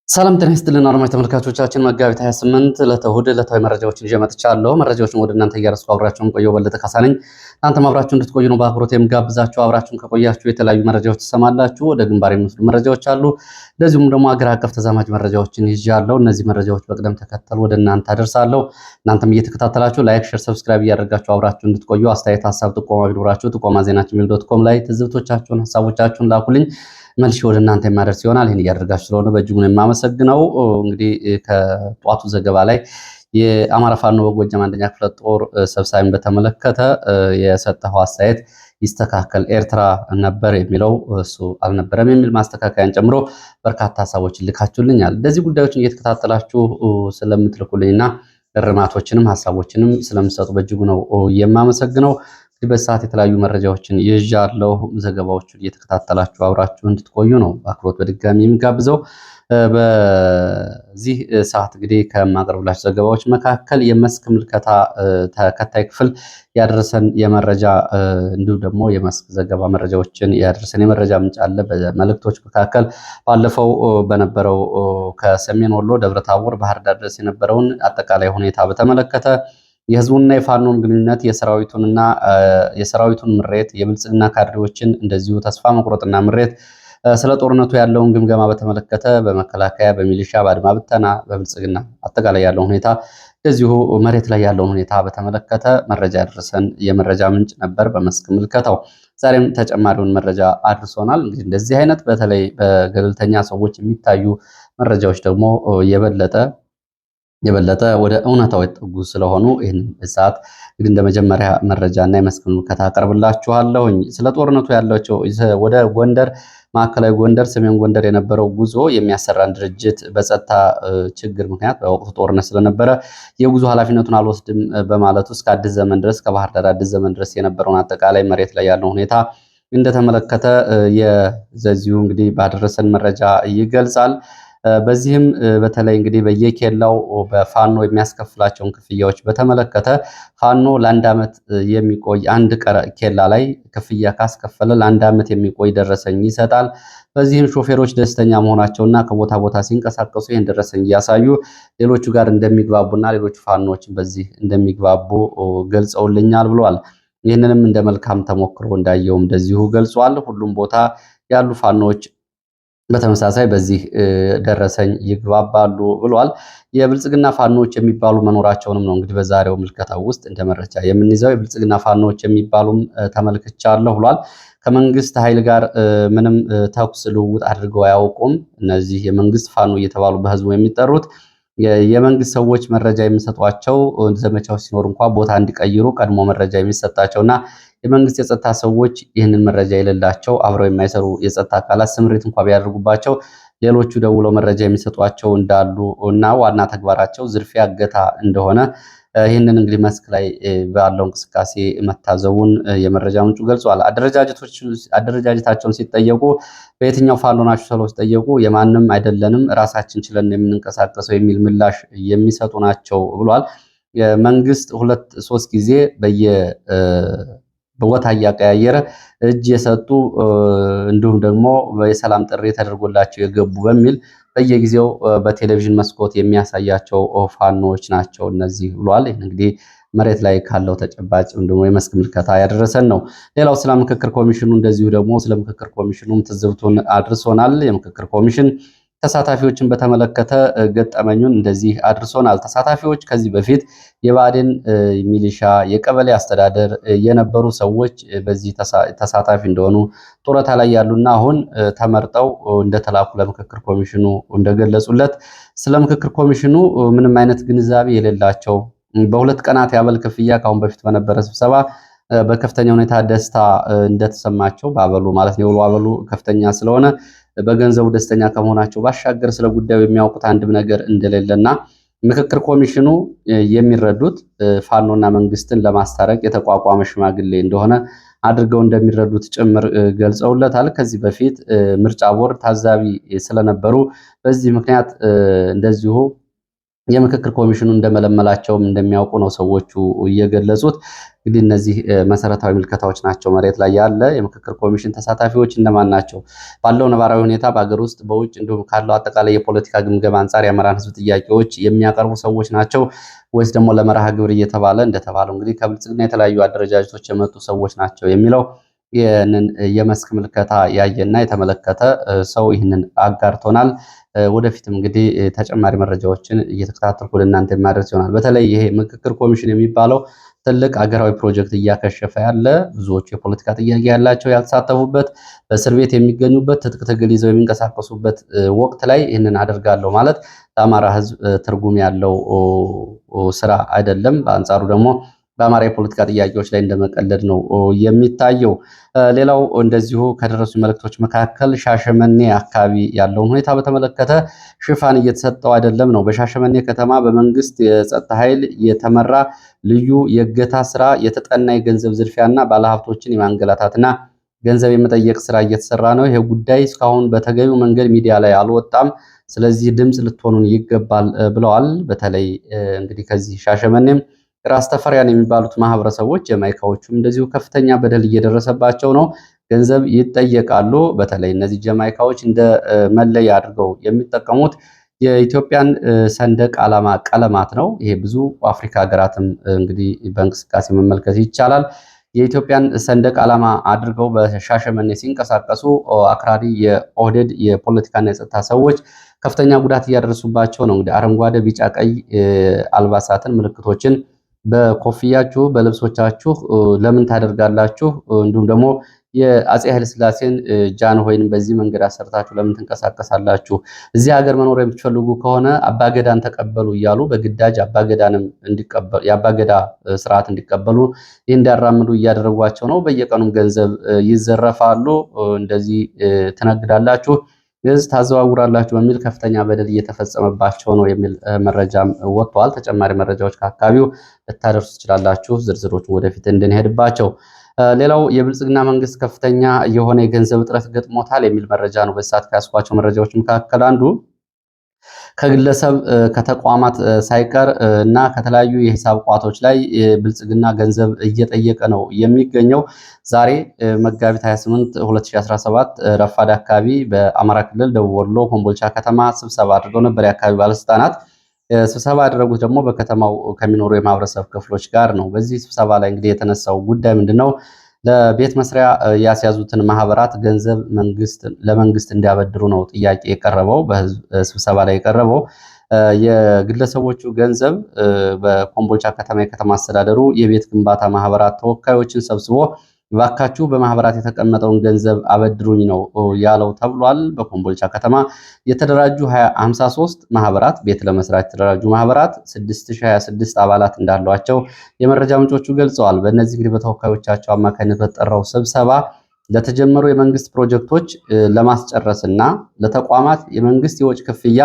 ሰላም ጤና ይስጥልን አድማጭ ተመልካቾቻችን፣ መጋቢት 28 ለተሁድ ዕለታዊ መረጃዎችን ይዤ መጥቻለሁ። መረጃዎችን ወደ እናንተ እያደረስኩ አብራችሁን ቆየው በለጠ ካሳ ነኝ። እናንተም አብራችሁ እንድትቆዩ ነው በአክብሮት የምጋብዛችሁ። አብራችሁን ከቆያችሁ የተለያዩ መረጃዎች ትሰማላችሁ። ወደ ግንባር የሚወስዱ መረጃዎች አሉ። እንደዚሁም ደግሞ አገር አቀፍ ተዛማጅ መረጃዎችን ይዣለሁ። እነዚህ መረጃዎች በቅደም ተከተል ወደ እናንተ አደርሳለሁ። እናንተም እየተከታተላችሁ ላይክ፣ ሼር፣ ሰብስክራይብ እያደረጋችሁ አብራችሁ እንድትቆዩ፣ አስተያየት፣ ሀሳብ፣ ጥቆማ ቢኖራችሁ ጥቆማ ዜናችን@gmail.com ላይ ትዝብቶቻችሁን፣ ሀሳቦቻችሁን ላኩልኝ። መልሼ ወደ እናንተ የማደርስ ይሆናል። ይህን እያደረጋችሁ ስለሆነ በእጅጉ ነው የማመሰግነው። እንግዲህ ከጧቱ ዘገባ ላይ የአማራ ፋኖ በጎጃም አንደኛ ክፍለ ጦር ሰብሳቢን በተመለከተ የሰጠው አስተያየት ይስተካከል፣ ኤርትራ ነበር የሚለው እሱ አልነበረም የሚል ማስተካከያን ጨምሮ በርካታ ሀሳቦችን ልካችሁልኛል። እንደዚህ ጉዳዮችን እየተከታተላችሁ ስለምትልኩልኝና እርማቶችንም ሀሳቦችንም ስለምትሰጡ በእጅጉ ነው የማመሰግነው። በሰዓት የተለያዩ መረጃዎችን ይዣለሁ። ዘገባዎቹን እየተከታተላችሁ አብራችሁ እንድትቆዩ ነው በአክብሮት በድጋሚ የሚጋብዘው። በዚህ ሰዓት እንግዲህ ከማቀርብላችሁ ዘገባዎች መካከል የመስክ ምልከታ ተከታይ ክፍል ያደረሰን የመረጃ እንዲሁም ደግሞ የመስክ ዘገባ መረጃዎችን ያደረሰን የመረጃ ምንጭ አለ። በመልእክቶች መካከል ባለፈው በነበረው ከሰሜን ወሎ ደብረታቦር ባህር ዳር ድረስ የነበረውን አጠቃላይ ሁኔታ በተመለከተ የህዝቡንና የፋኖን ግንኙነት የሰራዊቱን ምሬት የብልጽግና ካድሬዎችን እንደዚሁ ተስፋ መቁረጥና ምሬት ስለ ጦርነቱ ያለውን ግምገማ በተመለከተ በመከላከያ በሚሊሻ በአድማ ብተና በብልጽግና አጠቃላይ ያለውን ሁኔታ እንደዚሁ መሬት ላይ ያለውን ሁኔታ በተመለከተ መረጃ ያደረሰን የመረጃ ምንጭ ነበር በመስክ ምልከታው። ዛሬም ተጨማሪውን መረጃ አድርሶናል። እንግዲህ እንደዚህ አይነት በተለይ በገለልተኛ ሰዎች የሚታዩ መረጃዎች ደግሞ የበለጠ ወደ እውነታው የተጠጉ ስለሆኑ ይህን ሰዓት እንግዲህ እንደ መጀመሪያ መረጃና የመስክ ምልከታ አቀርብላችኋለሁኝ። ስለ ጦርነቱ ያላቸው ወደ ጎንደር፣ ማዕከላዊ ጎንደር፣ ሰሜን ጎንደር የነበረው ጉዞ የሚያሰራን ድርጅት በጸጥታ ችግር ምክንያት በወቅቱ ጦርነት ስለነበረ የጉዞ ኃላፊነቱን አልወስድም በማለቱ እስከ አዲስ ዘመን ድረስ ከባህር ዳር አዲስ ዘመን ድረስ የነበረውን አጠቃላይ መሬት ላይ ያለው ሁኔታ እንደተመለከተ የዘዚሁ እንግዲህ ባደረሰን መረጃ ይገልጻል። በዚህም በተለይ እንግዲህ በየኬላው በፋኖ የሚያስከፍላቸውን ክፍያዎች በተመለከተ ፋኖ ለአንድ ዓመት የሚቆይ አንድ ኬላ ላይ ክፍያ ካስከፈለ ለአንድ ዓመት የሚቆይ ደረሰኝ ይሰጣል። በዚህም ሾፌሮች ደስተኛ መሆናቸውና ከቦታ ቦታ ሲንቀሳቀሱ ይህን ደረሰኝ እያሳዩ ሌሎቹ ጋር እንደሚግባቡና ሌሎቹ ፋኖችን በዚህ እንደሚግባቡ ገልጸውልኛል ብሏል። ይህንንም እንደ መልካም ተሞክሮ እንዳየውም እንደዚሁ ገልጿል። ሁሉም ቦታ ያሉ ፋኖች በተመሳሳይ በዚህ ደረሰኝ ይግባባሉ ብሏል። የብልጽግና ፋኖች የሚባሉ መኖራቸውንም ነው እንግዲህ በዛሬው ምልከታው ውስጥ እንደ መረጃ የምንይዘው። የብልጽግና ፋኖች የሚባሉም ተመልክቻለሁ ብሏል። ከመንግስት ኃይል ጋር ምንም ተኩስ ልውውጥ አድርገው አያውቁም። እነዚህ የመንግስት ፋኖ እየተባሉ በህዝቡ የሚጠሩት የመንግስት ሰዎች መረጃ የሚሰጧቸው ዘመቻዎች ሲኖር እንኳ ቦታ እንዲቀይሩ ቀድሞ መረጃ የሚሰጣቸውና የመንግስት የጸጥታ ሰዎች ይህንን መረጃ የሌላቸው አብረው የማይሰሩ የጸጥታ አካላት ስምሪት እንኳ ቢያደርጉባቸው ሌሎቹ ደውለው መረጃ የሚሰጧቸው እንዳሉ እና ዋና ተግባራቸው ዝርፊያ፣ እገታ እንደሆነ ይህንን እንግዲህ መስክ ላይ ባለው እንቅስቃሴ መታዘቡን የመረጃ ምንጩ ገልጿል። አደረጃጀታቸውን ሲጠየቁ በየትኛው ፋኖ ናችሁ ተብለው ሲጠየቁ የማንም አይደለንም ራሳችን ችለን የምንንቀሳቀሰው የሚል ምላሽ የሚሰጡ ናቸው ብሏል። መንግስት 2-3 ጊዜ በቦታ እያቀያየረ እጅ የሰጡ እንዲሁም ደግሞ የሰላም ጥሪ ተደርጎላቸው የገቡ በሚል በየጊዜው በቴሌቪዥን መስኮት የሚያሳያቸው ፋኖች ናቸው እነዚህ ብሏል። እንግዲህ መሬት ላይ ካለው ተጨባጭ ደግሞ የመስክ ምልከታ ያደረሰን ነው። ሌላው ስለ ምክክር ኮሚሽኑ እንደዚሁ ደግሞ ስለ ምክክር ኮሚሽኑም ትዝብቱን አድርሶናል። የምክክር ኮሚሽን ተሳታፊዎችን በተመለከተ ገጠመኙን እንደዚህ አድርሶናል። ተሳታፊዎች ከዚህ በፊት የብአዴን ሚሊሻ፣ የቀበሌ አስተዳደር የነበሩ ሰዎች በዚህ ተሳታፊ እንደሆኑ ጡረታ ላይ ያሉና አሁን ተመርጠው እንደተላኩ ለምክክር ኮሚሽኑ እንደገለጹለት ስለ ምክክር ኮሚሽኑ ምንም አይነት ግንዛቤ የሌላቸው በ2 ቀናት ያበል ክፍያ ካሁን በፊት በነበረ ስብሰባ በከፍተኛ ሁኔታ ደስታ እንደተሰማቸው በአበሉ ማለት ነው። የውሎ አበሉ ከፍተኛ ስለሆነ በገንዘቡ ደስተኛ ከመሆናቸው ባሻገር ስለ ጉዳዩ የሚያውቁት አንድም ነገር እንደሌለና ምክክር ኮሚሽኑ የሚረዱት ፋኖና መንግስትን ለማስታረቅ የተቋቋመ ሽማግሌ እንደሆነ አድርገው እንደሚረዱት ጭምር ገልጸውለታል። ከዚህ በፊት ምርጫ ቦርድ ታዛቢ ስለነበሩ በዚህ ምክንያት እንደዚሁ የምክክር ኮሚሽኑ እንደመለመላቸውም እንደሚያውቁ ነው ሰዎቹ እየገለጹት። እንግዲህ እነዚህ መሰረታዊ ምልከታዎች ናቸው። መሬት ላይ ያለ የምክክር ኮሚሽን ተሳታፊዎች እነማን ናቸው? ባለው ነባራዊ ሁኔታ በአገር ውስጥ በውጭ እንዲሁም ካለው አጠቃላይ የፖለቲካ ግምገማ አንጻር የአማራን ህዝብ ጥያቄዎች የሚያቀርቡ ሰዎች ናቸው ወይስ ደግሞ ለመርሃ ግብር እየተባለ እንደተባለው እንግዲህ ከብልጽግና የተለያዩ አደረጃጀቶች የመጡ ሰዎች ናቸው የሚለው ይህንን የመስክ ምልከታ ያየና የተመለከተ ሰው ይህንን አጋርቶናል። ወደፊትም እንግዲህ ተጨማሪ መረጃዎችን እየተከታተልኩ ለእናንተ የማድረስ ይሆናል። በተለይ ይሄ ምክክር ኮሚሽን የሚባለው ትልቅ አገራዊ ፕሮጀክት እያከሸፈ ያለ ብዙዎቹ የፖለቲካ ጥያቄ ያላቸው ያልተሳተፉበት በእስር ቤት የሚገኙበት ትጥቅ ትግል ይዘው የሚንቀሳቀሱበት ወቅት ላይ ይህንን አደርጋለሁ ማለት ለአማራ ህዝብ ትርጉም ያለው ስራ አይደለም። በአንጻሩ ደግሞ በአማራ የፖለቲካ ጥያቄዎች ላይ እንደመቀለድ ነው የሚታየው። ሌላው እንደዚሁ ከደረሱ መልእክቶች መካከል ሻሸመኔ አካባቢ ያለውን ሁኔታ በተመለከተ ሽፋን እየተሰጠው አይደለም ነው። በሻሸመኔ ከተማ በመንግስት የጸጥታ ኃይል የተመራ ልዩ የእገታ ስራ፣ የተጠና የገንዘብ ዝርፊያና ባለሀብቶችን የማንገላታትና ገንዘብ የመጠየቅ ስራ እየተሰራ ነው። ይሄ ጉዳይ እስካሁን በተገቢው መንገድ ሚዲያ ላይ አልወጣም። ስለዚህ ድምፅ ልትሆኑን ይገባል ብለዋል። በተለይ እንግዲህ ከዚህ ሻሸመኔም ራስ ተፈሪያን የሚባሉት ማህበረሰቦች ጀማይካዎቹም እንደዚሁ ከፍተኛ በደል እየደረሰባቸው ነው። ገንዘብ ይጠየቃሉ። በተለይ እነዚህ ጀማይካዎች እንደ መለያ አድርገው የሚጠቀሙት የኢትዮጵያን ሰንደቅ ዓላማ ቀለማት ነው። ይሄ ብዙ አፍሪካ ሀገራትም እንግዲህ በእንቅስቃሴ መመልከት ይቻላል። የኢትዮጵያን ሰንደቅ ዓላማ አድርገው በሻሸመኔ ሲንቀሳቀሱ አክራሪ የኦህዴድ የፖለቲካና የጸጥታ ሰዎች ከፍተኛ ጉዳት እያደረሱባቸው ነው። እንግዲህ አረንጓዴ፣ ቢጫ፣ ቀይ አልባሳትን ምልክቶችን በኮፍያችሁ በልብሶቻችሁ ለምን ታደርጋላችሁ? እንዲሁም ደግሞ የአፄ ኃይለሥላሴን ጃንሆይን በዚህ መንገድ አሰርታችሁ ለምን ትንቀሳቀሳላችሁ? እዚህ ሀገር መኖር የምትፈልጉ ከሆነ አባገዳን ተቀበሉ እያሉ በግዳጅ አባገዳንም እንዲቀበሉ የአባገዳ ስርዓት እንዲቀበሉ እንዲያራምዱ እያደረጓቸው ነው። በየቀኑም ገንዘብ ይዘረፋሉ። እንደዚህ ትነግዳላችሁ፣ ገዝ ታዘዋውራላችሁ በሚል ከፍተኛ በደል እየተፈጸመባቸው ነው የሚል መረጃም ወጥቷል። ተጨማሪ መረጃዎች ከአካባቢው ልታደርሱ ትችላላችሁ፣ ዝርዝሮቹን ወደፊት እንድንሄድባቸው። ሌላው የብልጽግና መንግስት ከፍተኛ የሆነ የገንዘብ እጥረት ገጥሞታል የሚል መረጃ ነው። በሰዓት ከያስኳቸው መረጃዎች መካከል አንዱ ከግለሰብ ከተቋማት ሳይቀር እና ከተለያዩ የሂሳብ ቋቶች ላይ ብልጽግና ገንዘብ እየጠየቀ ነው የሚገኘው። ዛሬ መጋቢት 28 2017 ረፋድ አካባቢ በአማራ ክልል ደቡብ ወሎ ኮምቦልቻ ከተማ ስብሰባ አድርገው ነበር የአካባቢ ባለስልጣናት። ስብሰባ ያደረጉት ደግሞ በከተማው ከሚኖሩ የማህበረሰብ ክፍሎች ጋር ነው። በዚህ ስብሰባ ላይ እንግዲህ የተነሳው ጉዳይ ምንድነው? ለቤት መስሪያ ያስያዙትን ማህበራት ገንዘብ ለመንግስት እንዲያበድሩ ነው ጥያቄ የቀረበው። በህዝብ ስብሰባ ላይ የቀረበው የግለሰቦቹ ገንዘብ በኮምቦልቻ ከተማ የከተማ አስተዳደሩ የቤት ግንባታ ማህበራት ተወካዮችን ሰብስቦ ባካችሁ በማህበራት የተቀመጠውን ገንዘብ አበድሩኝ ነው ያለው ተብሏል። በኮምቦልቻ ከተማ የተደራጁ 53 ማህበራት ቤት ለመስራት የተደራጁ ማህበራት 6026 አባላት እንዳሏቸው የመረጃ ምንጮቹ ገልጸዋል። በእነዚህ እንግዲህ በተወካዮቻቸው አማካኝነት በተጠራው ስብሰባ ለተጀመሩ የመንግስት ፕሮጀክቶች ለማስጨረስና ለተቋማት የመንግስት የወጭ ክፍያ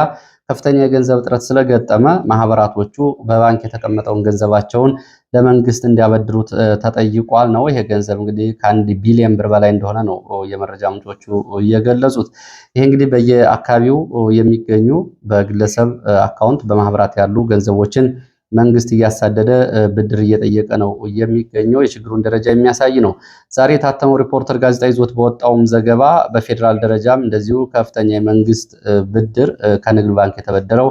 ከፍተኛ የገንዘብ እጥረት ስለገጠመ ማህበራቶቹ በባንክ የተቀመጠውን ገንዘባቸውን ለመንግስት እንዲያበድሩት ተጠይቋል ነው። ይሄ ገንዘብ እንግዲህ ከ1 ቢሊዮን ብር በላይ እንደሆነ ነው የመረጃ ምንጮቹ እየገለጹት። ይሄ እንግዲህ በየአካባቢው የሚገኙ በግለሰብ አካውንት በማህበራት ያሉ ገንዘቦችን መንግስት እያሳደደ ብድር እየጠየቀ ነው የሚገኘው። የችግሩን ደረጃ የሚያሳይ ነው። ዛሬ የታተመው ሪፖርተር ጋዜጣ ይዞት በወጣውም ዘገባ በፌዴራል ደረጃም እንደዚሁ ከፍተኛ የመንግስት ብድር ከንግድ ባንክ የተበደረው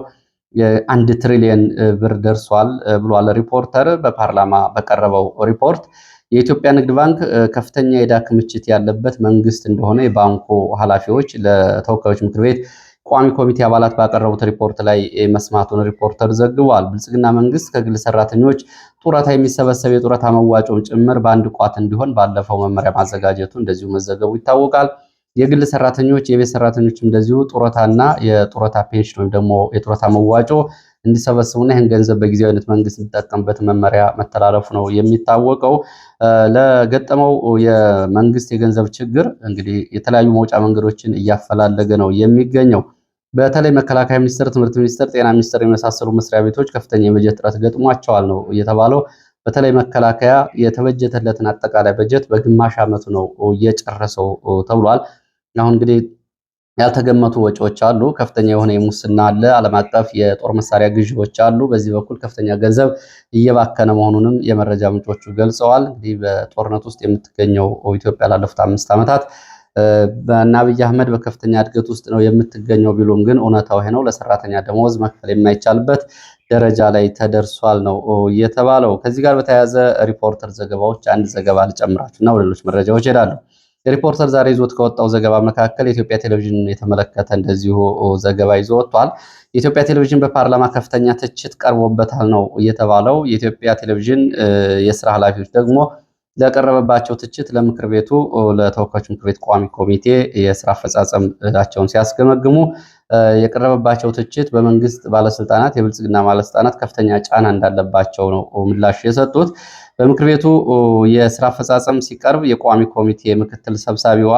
1 ትሪሊየን ብር ደርሷል ብሏል ሪፖርተር። በፓርላማ በቀረበው ሪፖርት የኢትዮጵያ ንግድ ባንክ ከፍተኛ የዕዳ ክምችት ያለበት መንግስት እንደሆነ የባንኩ ኃላፊዎች ለተወካዮች ምክር ቤት ቋሚ ኮሚቴ አባላት ባቀረቡት ሪፖርት ላይ መስማቱን ሪፖርተር ዘግቧል። ብልጽግና መንግስት ከግል ሰራተኞች ጡረታ የሚሰበሰብ የጡረታ መዋጮም ጭምር በአንድ ቋት እንዲሆን ባለፈው መመሪያ ማዘጋጀቱ እንደዚሁ መዘገቡ ይታወቃል። የግል ሰራተኞች፣ የቤት ሰራተኞች እንደዚሁ ጡረታና የጡረታ ፔንሽን ወይም ደግሞ የጡረታ መዋጮ እንዲሰበስቡና ይህን ገንዘብ በጊዜያዊነት መንግስት እንዲጠቀምበት መመሪያ መተላለፉ ነው የሚታወቀው። ለገጠመው የመንግስት የገንዘብ ችግር እንግዲህ የተለያዩ መውጫ መንገዶችን እያፈላለገ ነው የሚገኘው። በተለይ መከላከያ ሚኒስቴር፣ ትምህርት ሚኒስቴር፣ ጤና ሚኒስቴር የመሳሰሉ መስሪያ ቤቶች ከፍተኛ የበጀት እጥረት ገጥሟቸዋል ነው እየተባለው። በተለይ መከላከያ የተበጀተለትን አጠቃላይ በጀት በግማሽ ዓመቱ ነው እየጨረሰው ተብሏል። አሁን እንግዲህ ያልተገመቱ ወጪዎች አሉ። ከፍተኛ የሆነ የሙስና አለ። ዓለም አቀፍ የጦር መሳሪያ ግዢዎች አሉ። በዚህ በኩል ከፍተኛ ገንዘብ እየባከነ መሆኑንም የመረጃ ምንጮቹ ገልጸዋል። እንግዲህ በጦርነት ውስጥ የምትገኘው ኢትዮጵያ ላለፉት 5 ዓመታት በእነ አብይ አህመድ በከፍተኛ እድገት ውስጥ ነው የምትገኘው ቢሉም ግን እውነታው ይሄ ነው። ለሰራተኛ ደሞዝ መክፈል የማይቻልበት ደረጃ ላይ ተደርሷል ነው የተባለው። ከዚህ ጋር በተያያዘ ሪፖርተር ዘገባዎች አንድ ዘገባ ልጨምራችሁ እና ወደ ሌሎች መረጃዎች እሄዳለሁ። የሪፖርተር ዛሬ ይዞት ከወጣው ዘገባ መካከል የኢትዮጵያ ቴሌቪዥን የተመለከተ እንደዚሁ ዘገባ ይዞ ወጥቷል። የኢትዮጵያ ቴሌቪዥን በፓርላማ ከፍተኛ ትችት ቀርቦበታል ነው የተባለው። የኢትዮጵያ ቴሌቪዥን የስራ ኃላፊዎች ደግሞ ለቀረበባቸው ትችት ለምክር ቤቱ ለተወካዮች ምክር ቤት ቋሚ ኮሚቴ የስራ አፈጻጸማቸውን ሲያስገመግሙ የቀረበባቸው ትችት በመንግስት ባለስልጣናት የብልጽግና ባለስልጣናት ከፍተኛ ጫና እንዳለባቸው ነው ምላሽ የሰጡት። በምክር ቤቱ የስራ አፈጻጸም ሲቀርብ የቋሚ ኮሚቴ ምክትል ሰብሳቢዋ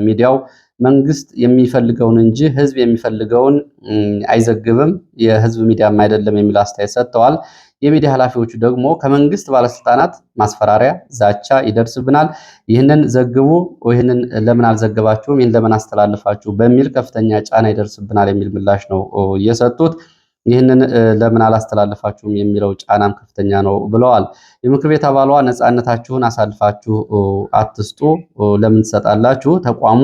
ሚዲያው መንግስት የሚፈልገውን እንጂ ህዝብ የሚፈልገውን አይዘግብም፣ የህዝብ ሚዲያም አይደለም የሚል አስተያየት ሰጥተዋል። የሚዲያ ኃላፊዎቹ ደግሞ ከመንግስት ባለስልጣናት ማስፈራሪያ፣ ዛቻ ይደርስብናል፣ ይህንን ዘግቡ፣ ይህንን ለምን አልዘገባችሁም፣ ይህን ለምን አስተላልፋችሁ በሚል ከፍተኛ ጫና ይደርስብናል የሚል ምላሽ ነው የሰጡት። ይህንን ለምን አላስተላልፋችሁም የሚለው ጫናም ከፍተኛ ነው ብለዋል። የምክር ቤት አባሏ ነፃነታችሁን አሳልፋችሁ አትስጡ፣ ለምን ትሰጣላችሁ? ተቋሙ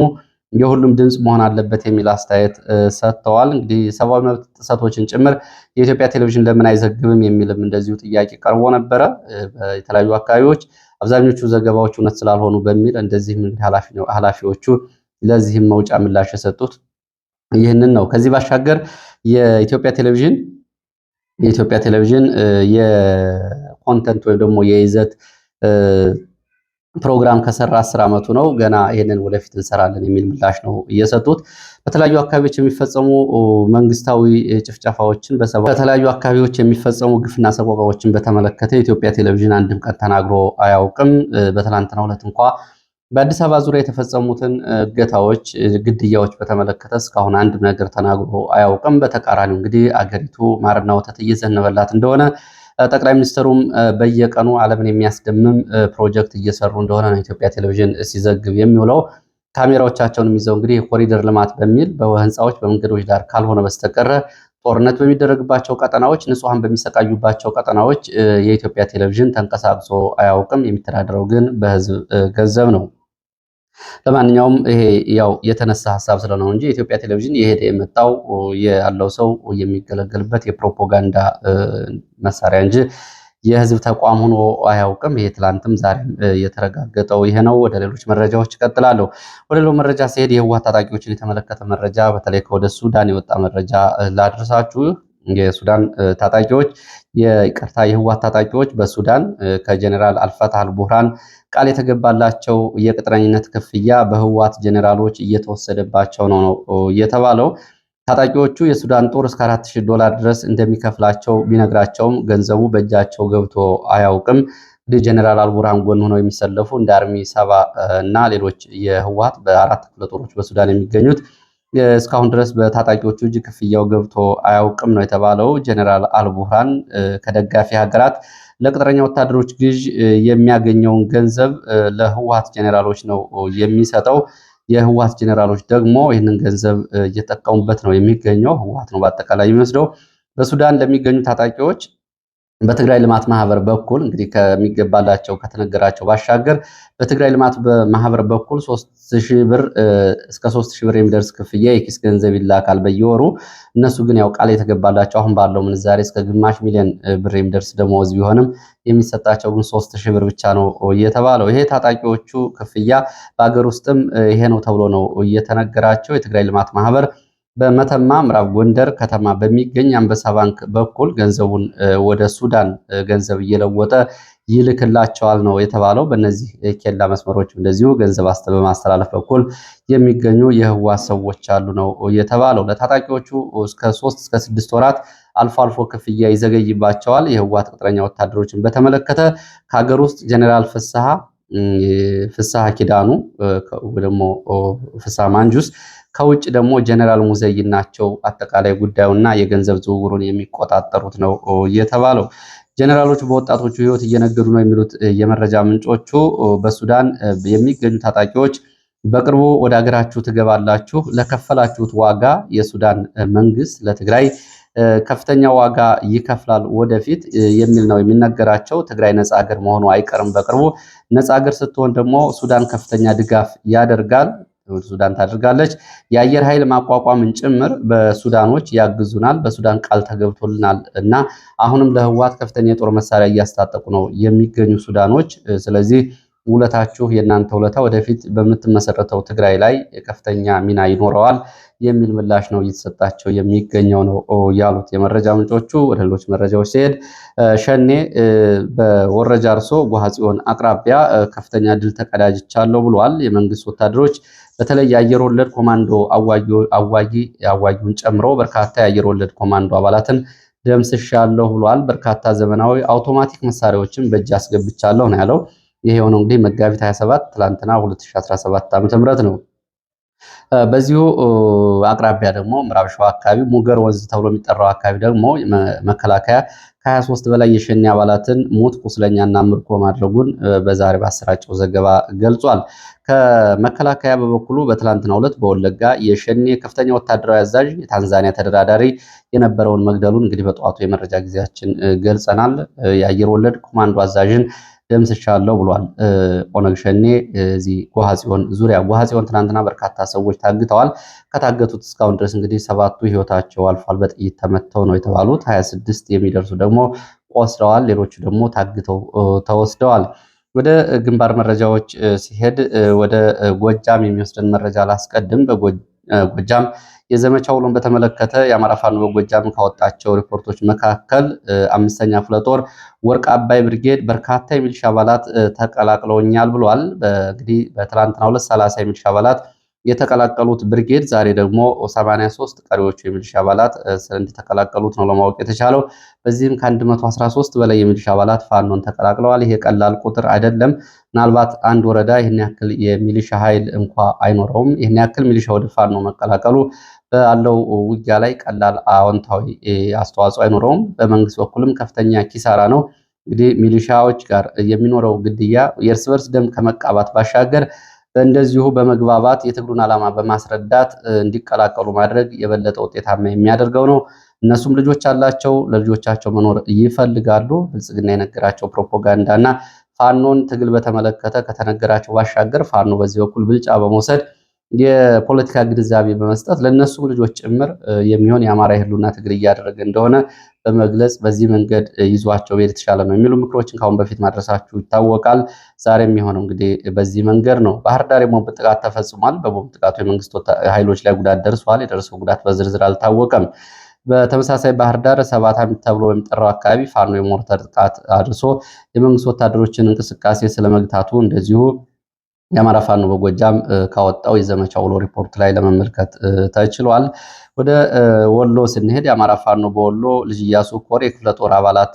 የሁሉም ድምፅ መሆን አለበት የሚል አስተያየት ሰጥተዋል። እንግዲህ ሰብአዊ መብት ጥሰቶችን ጭምር የኢትዮጵያ ቴሌቪዥን ለምን አይዘግብም የሚልም እንደዚሁ ጥያቄ ቀርቦ ነበረ በተለያዩ አካባቢዎች። አብዛኞቹ ዘገባዎች እውነት ስላልሆኑ በሚል እንደዚህም ኃላፊዎቹ ለዚህም መውጫ ምላሽ የሰጡት ይህንን ነው። ከዚህ ባሻገር የኢትዮጵያ ቴሌቪዥን የኮንተንት ወይም ደግሞ የይዘት ፕሮግራም ከሰራ 10 ዓመቱ ነው። ገና ይሄንን ወደፊት እንሰራለን የሚል ምላሽ ነው እየሰጡት። በተለያዩ አካባቢዎች የሚፈጸሙ መንግስታዊ ጭፍጨፋዎችን በተለያዩ አካባቢዎች የሚፈጸሙ ግፍና ሰቆቃዎችን በተመለከተ የኢትዮጵያ ቴሌቪዥን አንድም ቀን ተናግሮ አያውቅም። በትናንትናው ዕለት እንኳ በአዲስ አበባ ዙሪያ የተፈጸሙትን እገታዎች፣ ግድያዎች በተመለከተ እስካሁን አንድም ነገር ተናግሮ አያውቅም። በተቃራኒው እንግዲህ አገሪቱ ማርና ወተት እየዘነበላት እንደሆነ ጠቅላይ ሚኒስትሩም በየቀኑ ዓለምን የሚያስደምም ፕሮጀክት እየሰሩ እንደሆነ ነው ኢትዮጵያ ቴሌቪዥን ሲዘግብ የሚውለው። ካሜራዎቻቸውን የሚይዘው እንግዲህ የኮሪደር ልማት በሚል በህንፃዎች በመንገዶች ዳር ካልሆነ በስተቀረ ጦርነት በሚደረግባቸው ቀጠናዎች፣ ንጹሐን በሚሰቃዩባቸው ቀጠናዎች የኢትዮጵያ ቴሌቪዥን ተንቀሳቅሶ አያውቅም። የሚተዳደረው ግን በህዝብ ገንዘብ ነው። ለማንኛውም ይሄ ያው የተነሳ ሐሳብ ስለሆነ እንጂ የኢትዮጵያ ቴሌቪዥን የሄደ የመጣው ያለው ሰው የሚገለገልበት የፕሮፓጋንዳ መሳሪያ እንጂ የህዝብ ተቋም ሆኖ አያውቅም። ይሄ ትላንትም ዛሬም የተረጋገጠው ይሄ ነው። ወደ ሌሎች መረጃዎች እቀጥላለሁ። ወደ ሌሎች መረጃ ሲሄድ የህወሓት ታጣቂዎችን የተመለከተ መረጃ በተለይ ከወደ ሱዳን የወጣ መረጃ ላድርሳችሁ። የሱዳን ታጣቂዎች የህወሓት ታጣቂዎች በሱዳን ከጀኔራል አልፈታህ አልቡርሃን ቃል የተገባላቸው የቅጥረኝነት ክፍያ በህወሓት ጀኔራሎች እየተወሰደባቸው ነው የተባለው። ታጣቂዎቹ የሱዳን ጦር እስከ $4000 ድረስ እንደሚከፍላቸው ቢነግራቸውም ገንዘቡ በእጃቸው ገብቶ አያውቅም። እንግዲህ ጀኔራል አልቡርሃን ጎን ሆነው የሚሰለፉ እንደ አርሚ 7 እና ሌሎች የህወሓት በ4 ክፍለ ጦሮች በሱዳን የሚገኙት እስካሁን ድረስ በታጣቂዎቹ እጅ ክፍያው ገብቶ አያውቅም ነው የተባለው። ጀኔራል አልቡርሃን ከደጋፊ ሀገራት ለቅጥረኛ ወታደሮች ግዥ የሚያገኘውን ገንዘብ ለህወሓት ጀኔራሎች ነው የሚሰጠው። የህወሓት ጀኔራሎች ደግሞ ይህንን ገንዘብ እየተጠቀሙበት ነው የሚገኘው። ህወሓት ነው በአጠቃላይ የሚወስደው። በሱዳን ለሚገኙ ታጣቂዎች በትግራይ ልማት ማህበር በኩል እንግዲህ ከሚገባላቸው ከተነገራቸው ባሻገር በትግራይ ልማት ማህበር በኩል 3000 ብር እስከ 3000 ብር የሚደርስ ክፍያ የኪስ ገንዘብ ይላካል በየወሩ። እነሱ ግን ያው ቃል የተገባላቸው አሁን ባለው ምንዛሬ እስከ ግማሽ ሚሊዮን ብር የሚደርስ ደመወዝ ቢሆንም የሚሰጣቸው ግን 3000 ብር ብቻ ነው እየተባለው። ይሄ ታጣቂዎቹ ክፍያ በአገር ውስጥም ይሄ ነው ተብሎ ነው እየተነገራቸው። የትግራይ ልማት ማህበር በመተማ ምዕራብ ጎንደር ከተማ በሚገኝ አንበሳ ባንክ በኩል ገንዘቡን ወደ ሱዳን ገንዘብ እየለወጠ ይልክላቸዋል ነው የተባለው። በእነዚህ ኬላ መስመሮች እንደዚሁ ገንዘብ በማስተላለፍ በኩል የሚገኙ የህወሓት ሰዎች አሉ ነው የተባለው። ለታጣቂዎቹ እስከ 3 እስከ 6 ወራት አልፎ አልፎ ክፍያ ይዘገይባቸዋል። የህወሓት ቅጥረኛ ወታደሮችን በተመለከተ ከሀገር ውስጥ ጀኔራል ፍስሐ ኪዳኑ ደግሞ ፍስሐ ማንጁስ፣ ከውጭ ደግሞ ጀነራል ሙዘይን ናቸው አጠቃላይ ጉዳዩና የገንዘብ ዝውውሩን የሚቆጣጠሩት ነው የተባለው። ጀነራሎቹ በወጣቶቹ ህይወት እየነገዱ ነው የሚሉት የመረጃ ምንጮቹ በሱዳን የሚገኙ ታጣቂዎች በቅርቡ ወደ ሀገራችሁ ትገባላችሁ፣ ለከፈላችሁት ዋጋ የሱዳን መንግስት ለትግራይ ከፍተኛ ዋጋ ይከፍላል ወደፊት የሚል ነው የሚነገራቸው። ትግራይ ነፃ ሀገር መሆኑ አይቀርም በቅርቡ። ነፃ ሀገር ስትሆን ደግሞ ሱዳን ከፍተኛ ድጋፍ ያደርጋል፣ ሱዳን ታደርጋለች። የአየር ኃይል ማቋቋምን ጭምር በሱዳኖች ያግዙናል፣ በሱዳን ቃል ተገብቶልናል እና አሁንም ለህወሓት ከፍተኛ የጦር መሳሪያ እያስታጠቁ ነው የሚገኙ ሱዳኖች። ስለዚህ ውለታችሁ የእናንተ ውለታ ወደፊት በምትመሰረተው ትግራይ ላይ ከፍተኛ ሚና ይኖረዋል የሚል ምላሽ ነው እየተሰጣቸው የሚገኘው ነው ያሉት የመረጃ ምንጮቹ። ወደ ሌሎች መረጃዎች ሲሄድ ሸኔ በወረጃ አርሶ ጎሐጽዮን አቅራቢያ ከፍተኛ ድል ተቀዳጅቻለሁ ብሏል። የመንግስት ወታደሮች በተለይ የአየር ወለድ ኮማንዶ አዋጊውን ጨምሮ በርካታ የአየር ወለድ ኮማንዶ አባላትን ደምስሻለሁ ብሏል። በርካታ ዘመናዊ አውቶማቲክ መሳሪያዎችን በእጅ አስገብቻለሁ ነው ያለው። ይሄ የሆነው እንግዲህ መጋቢት 27 ትላንትና 2017 ዓ.ም ነው። በዚሁ አቅራቢያ ደግሞ ምዕራብ ሸዋ አካባቢ ሙገር ወንዝ ተብሎ የሚጠራው አካባቢ ደግሞ መከላከያ ከ23 በላይ የሸኔ አባላትን ሞት ቁስለኛና ምርኮ ማድረጉን በዛሬ ባሰራጨው ዘገባ ገልጿል። ከመከላከያ በበኩሉ በትላንትናው ዕለት በወለጋ የሸኔ ከፍተኛ ወታደራዊ አዛዥ የታንዛኒያ ተደራዳሪ የነበረውን መግደሉን እንግዲህ በጠዋቱ የመረጃ ጊዜያችን ገልጸናል። የአየር ወለድ ኮማንዶ አዛዥን ደምስሻለሁ ብሏል። ኦነግ ሸኔ እዚህ ጎሐጽዮን ዙሪያ ጎሐጽዮን ትናንትና በርካታ ሰዎች ታግተዋል። ከታገቱት እስካሁን ድረስ እንግዲህ 7ቱ ህይወታቸው አልፏል፣ በጥይት ተመተው ነው የተባሉት። 26 የሚደርሱ ደግሞ ቆስለዋል፣ ሌሎቹ ደግሞ ታግተው ተወስደዋል። ወደ ግንባር መረጃዎች ሲሄድ ወደ ጎጃም የሚወስደን መረጃ ላስቀድም። በጎጃም የዘመቻ ውሎን በተመለከተ የአማራ ፋኖ በጎጃም ካወጣቸው ሪፖርቶች መካከል 5ኛ ክፍለ ጦር ወርቅ አባይ ብርጌድ በርካታ የሚሊሻ አባላት ተቀላቅለውኛል ብሏል። እንግዲህ በትላንትናው ዕለት 30 የሚሊሻ አባላት የተቀላቀሉት ብርጌድ ዛሬ ደግሞ 83 ቀሪዎቹ የሚሊሻ አባላት እንደተቀላቀሉት ነው ለማወቅ የተቻለው። በዚህም ከ113 በላይ የሚሊሻ አባላት ፋኖን ተቀላቅለዋል። ይሄ ቀላል ቁጥር አይደለም። ምናልባት አንድ ወረዳ ይህን ያክል የሚሊሻ ኃይል እንኳ አይኖረውም። ይህን ያክል ሚሊሻ ወደ ፋኖ መቀላቀሉ ባለው ውጊያ ላይ ቀላል አዎንታዊ አስተዋጽኦ አይኖረውም። በመንግስት በኩልም ከፍተኛ ኪሳራ ነው። እንግዲህ ሚሊሻዎች ጋር የሚኖረው ግድያ የእርስ በርስ ደም ከመቃባት ባሻገር እንደዚሁ በመግባባት የትግሉን ዓላማ በማስረዳት እንዲቀላቀሉ ማድረግ የበለጠ ውጤታማ የሚያደርገው ነው። እነሱም ልጆች አላቸው፣ ለልጆቻቸው መኖር ይፈልጋሉ። ብልጽግና የነገራቸው ፕሮፓጋንዳና ፋኖን ትግል በተመለከተ ከተነገራቸው ባሻገር ፋኖ በዚህ በኩል ብልጫ በመውሰድ የፖለቲካ ግንዛቤ በመስጠት ለነሱም ልጆች ጭምር የሚሆን የአማራ የህልውና ትግል እያደረገ እንደሆነ በመግለጽ በዚህ መንገድ ይዟቸው ቤት የተሻለ ነው የሚሉ ምክሮችን ካሁን በፊት ማድረሳችሁ ይታወቃል። ዛሬ የሚሆነው እንግዲህ በዚህ መንገድ ነው። ባህር ዳር የቦምብ ጥቃት ተፈጽሟል። በቦምብ ጥቃቱ የመንግስት ኃይሎች ላይ ጉዳት ደርሷል። የደረሰው ጉዳት በዝርዝር አልታወቀም። በተመሳሳይ ባህር ዳር ሰባታ ተብሎ በሚጠራው አካባቢ ፋኖ የሞርተር ጥቃት አድርሶ የመንግስት ወታደሮችን እንቅስቃሴ ስለመግታቱ እንደዚሁ የአማራ ፋኖ በጎጃም ካወጣው የዘመቻ ውሎ ሪፖርት ላይ ለመመልከት ተችሏል። ወደ ወሎ ስንሄድ የአማራ ፋኖ በወሎ ልጅ ኢያሱ ኮር የክፍለ ጦር አባላት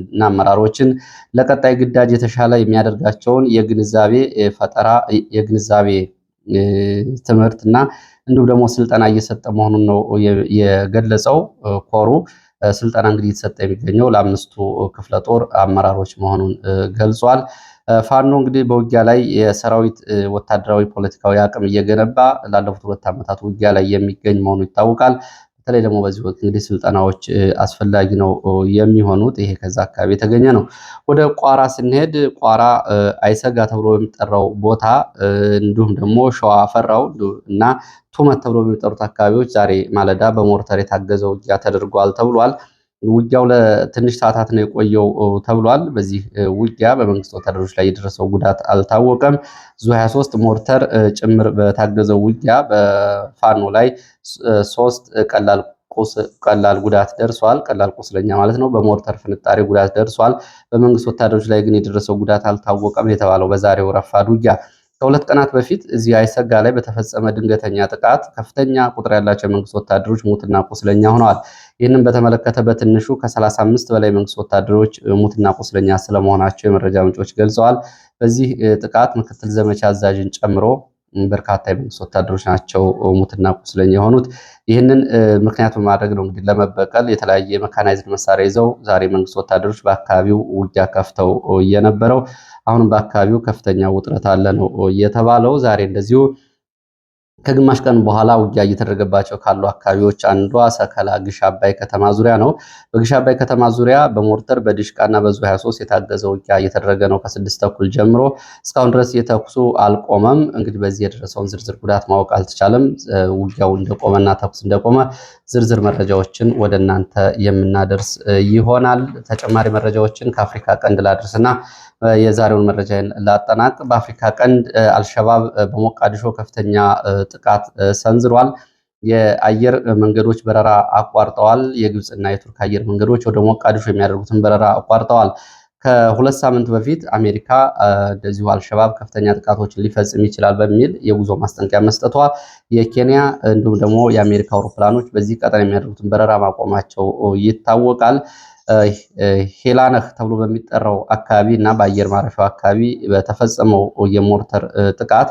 እና አመራሮችን ለቀጣይ ግዳጅ የተሻለ የሚያደርጋቸውን የግንዛቤ ፈጠራ የግንዛቤ ትምህርት እና እንዲሁም ደግሞ ስልጠና እየሰጠ መሆኑን ነው የገለጸው። ኮሩ ስልጠና እንግዲህ እየተሰጠ የሚገኘው ለ5ቱ ክፍለ ጦር አመራሮች መሆኑን ገልጿል። ፋኖ እንግዲህ በውጊያ ላይ የሰራዊት ወታደራዊ ፖለቲካዊ አቅም እየገነባ ላለፉት 2 ዓመታት ውጊያ ላይ የሚገኝ መሆኑ ይታወቃል። በተለይ ደግሞ በዚህ ወቅት እንግዲህ ስልጠናዎች አስፈላጊ ነው የሚሆኑት። ይሄ ከዛ አካባቢ የተገኘ ነው። ወደ ቋራ ስንሄድ ቋራ አይሰጋ ተብሎ በሚጠራው ቦታ እንዲሁም ደግሞ ሸዋ ፈራው እና ቱመት ተብሎ በሚጠሩት አካባቢዎች ዛሬ ማለዳ በሞርተር የታገዘ ውጊያ ተደርጓል ተብሏል። ውጊያው ለትንሽ ሰዓታት ነው የቆየው ተብሏል። በዚህ ውጊያ በመንግስት ወታደሮች ላይ የደረሰው ጉዳት አልታወቀም። ዙ 23 ሞርተር ጭምር በታገዘው ውጊያ በፋኖ ላይ 3 ቀላል ጉዳት ደርሷል። ቀላል ቁስለኛ ማለት ነው። በሞርተር ፍንጣሪ ጉዳት ደርሷል። በመንግስት ወታደሮች ላይ ግን የደረሰው ጉዳት አልታወቀም የተባለው በዛሬው ረፋድ ውጊያ ከ2 ቀናት በፊት እዚህ አይሰጋ ላይ በተፈጸመ ድንገተኛ ጥቃት ከፍተኛ ቁጥር ያላቸው የመንግስት ወታደሮች ሙትና ቁስለኛ ሆነዋል። ይህንን በተመለከተ በትንሹ ከ35 በላይ መንግስት ወታደሮች ሙትና ቁስለኛ ስለመሆናቸው የመረጃ ምንጮች ገልጸዋል። በዚህ ጥቃት ምክትል ዘመቻ አዛዥን ጨምሮ በርካታ የመንግስት ወታደሮች ናቸው ሙትና ቁስለኛ የሆኑት። ይህንን ምክንያት በማድረግ ነው እንግዲህ ለመበቀል የተለያየ መካናይዝድ መሳሪያ ይዘው ዛሬ መንግስት ወታደሮች በአካባቢው ውጊያ ከፍተው የነበረው። አሁንም በአካባቢው ከፍተኛ ውጥረት አለ ነው የተባለው። ዛሬ እንደዚሁ ከግማሽ ቀን በኋላ ውጊያ እየተደረገባቸው ካሉ አካባቢዎች አንዷ ሰከላ ግሽ አባይ ከተማ ዙሪያ ነው። በግሽ አባይ ከተማ ዙሪያ በሞርተር በዲሽቃና በዙ 23 የታገዘ ውጊያ እየተደረገ ነው። ከ6 ተኩል ጀምሮ እስካሁን ድረስ የተኩሱ አልቆመም። እንግዲህ በዚህ የደረሰውን ዝርዝር ጉዳት ማወቅ አልተቻለም። ውጊያው እንደቆመና ተኩስ እንደቆመ ዝርዝር መረጃዎችን ወደ እናንተ የምናደርስ ይሆናል። ተጨማሪ መረጃዎችን ከአፍሪካ ቀንድ ላድርስና የዛሬውን መረጃ ላጠናቅ። በአፍሪካ ቀንድ አልሸባብ በሞቃዲሾ ከፍተኛ ጥቃት ሰንዝሯል። የአየር መንገዶች በረራ አቋርጠዋል። የግብፅና የቱርክ አየር መንገዶች ወደ ሞቃዲሾ የሚያደርጉትን በረራ አቋርጠዋል። ከ2 ሳምንት በፊት አሜሪካ እንደዚሁ አልሸባብ ከፍተኛ ጥቃቶችን ሊፈጽም ይችላል በሚል የጉዞ ማስጠንቀቂያ መስጠቷ፣ የኬንያ እንዲሁም ደግሞ የአሜሪካ አውሮፕላኖች በዚህ ቀጠና የሚያደርጉትን በረራ ማቆማቸው ይታወቃል። ሄላነህ ተብሎ በሚጠራው አካባቢ እና በአየር ማረፊያው አካባቢ በተፈጸመው የሞርተር ጥቃት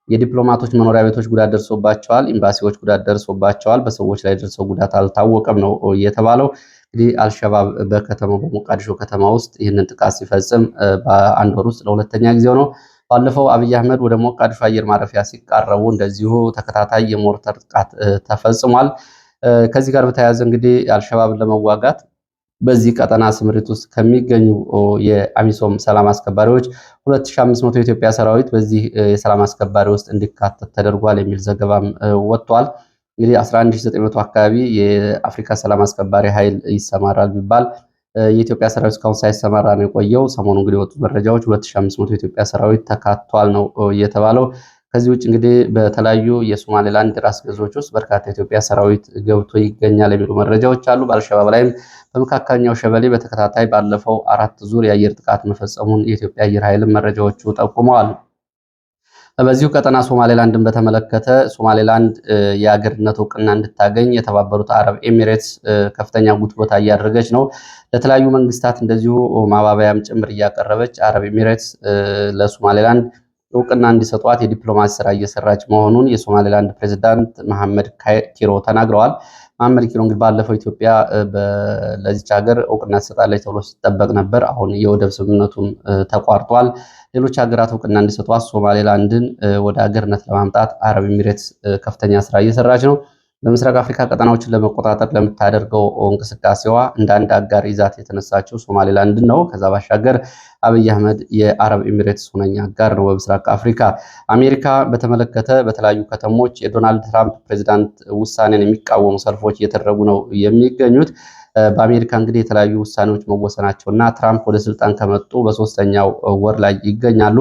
የዲፕሎማቶች መኖሪያ ቤቶች ጉዳት ደርሶባቸዋል። ኤምባሲዎች ጉዳት ደርሶባቸዋል። በሰዎች ላይ ደርሰው ጉዳት አልታወቀም ነው የተባለው። እንግዲህ አልሸባብ በከተማው በሞቃዲሾ ከተማ ውስጥ ይህንን ጥቃት ሲፈጽም በአንድ ወር ውስጥ ለሁለተኛ ጊዜው ነው። ባለፈው አብይ አህመድ ወደ ሞቃዲሾ አየር ማረፊያ ሲቃረቡ እንደዚሁ ተከታታይ የሞርተር ጥቃት ተፈጽሟል። ከዚህ ጋር በተያያዘ እንግዲህ አልሸባብን ለመዋጋት በዚህ ቀጠና ስምሪት ውስጥ ከሚገኙ የአሚሶም ሰላም አስከባሪዎች 2500 የኢትዮጵያ ሰራዊት በዚህ የሰላም አስከባሪ ውስጥ እንዲካተት ተደርጓል የሚል ዘገባም ወጥቷል። እንግዲህ 11900 አካባቢ የአፍሪካ ሰላም አስከባሪ ኃይል ይሰማራል ቢባል የኢትዮጵያ ሰራዊት እስካሁን ሳይሰማራ ነው የቆየው። ሰሞኑ እንግዲህ የወጡት መረጃዎች 2500 የኢትዮጵያ ሰራዊት ተካቷል ነው የተባለው። ከዚህ ውጭ እንግዲህ በተለያዩ የሶማሌላንድ ራስ ገዞች ውስጥ በርካታ የኢትዮጵያ ሰራዊት ገብቶ ይገኛል የሚሉ መረጃዎች አሉ። በአልሸባብ ላይም በመካከለኛው ሸበሌ በተከታታይ ባለፈው 4 ዙር የአየር ጥቃት መፈጸሙን የኢትዮጵያ አየር ኃይልም መረጃዎቹ ጠቁመዋል። በዚሁ ቀጠና ሶማሌላንድን በተመለከተ ሶማሌላንድ የአገርነት እውቅና እንድታገኝ የተባበሩት አረብ ኤሚሬትስ ከፍተኛ ጉትጎታ እያደረገች ነው። ለተለያዩ መንግስታት እንደዚሁ ማባበያም ጭምር እያቀረበች አረብ ኤሚሬትስ ለሶማሌላንድ እውቅና እንዲሰጧት የዲፕሎማሲ ስራ እየሰራች መሆኑን የሶማሌላንድ ፕሬዚዳንት መሐመድ ኪሮ ተናግረዋል። መሐመድ ኪሮ እንግዲህ ባለፈው ኢትዮጵያ ለዚች ሀገር እውቅና ትሰጣለች ተብሎ ሲጠበቅ ነበር። አሁን የወደብ ስምምነቱም ተቋርጧል። ሌሎች ሀገራት እውቅና እንዲሰጧት ሶማሌላንድን ወደ ሀገርነት ለማምጣት አረብ ኤሚሬትስ ከፍተኛ ስራ እየሰራች ነው። በምስራቅ አፍሪካ ቀጠናዎችን ለመቆጣጠር ለምታደርገው እንቅስቃሴዋ እንደ አንድ አጋር ይዛት የተነሳችው ሶማሌላንድን ነው። ከዛ ባሻገር አብይ አህመድ የአረብ ኤሚሬትስ ሁነኛ አጋር ነው በምስራቅ አፍሪካ። አሜሪካ በተመለከተ በተለያዩ ከተሞች የዶናልድ ትራምፕ ፕሬዚዳንት ውሳኔን የሚቃወሙ ሰልፎች እየተደረጉ ነው የሚገኙት። በአሜሪካ እንግዲህ የተለያዩ ውሳኔዎች መወሰናቸውና ትራምፕ ወደ ስልጣን ከመጡ በ3ኛው ወር ላይ ይገኛሉ።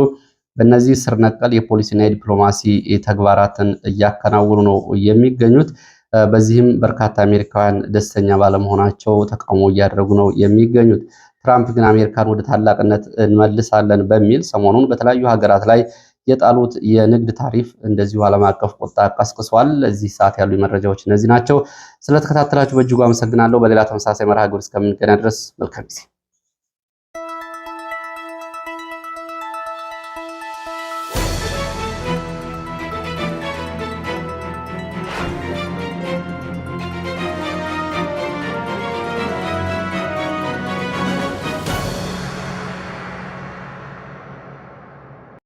በእነዚህ ስር ነቀል የፖሊሲና የዲፕሎማሲ ተግባራትን እያከናወኑ ነው የሚገኙት። በዚህም በርካታ አሜሪካውያን ደስተኛ ባለመሆናቸው ተቃውሞ እያደረጉ ነው የሚገኙት። ትራምፕ ግን አሜሪካን ወደ ታላቅነት እንመልሳለን በሚል ሰሞኑን በተለያዩ ሀገራት ላይ የጣሉት የንግድ ታሪፍ እንደዚሁ ዓለም አቀፍ ቁጣ ቀስቅሷል። ለዚህ ሰዓት ያሉ መረጃዎች እነዚህ ናቸው። ስለተከታተላችሁ በእጅጉ አመሰግናለሁ። በሌላ ተመሳሳይ መርሃ ግብር እስከምንገናኝ ድረስ መልካም ጊዜ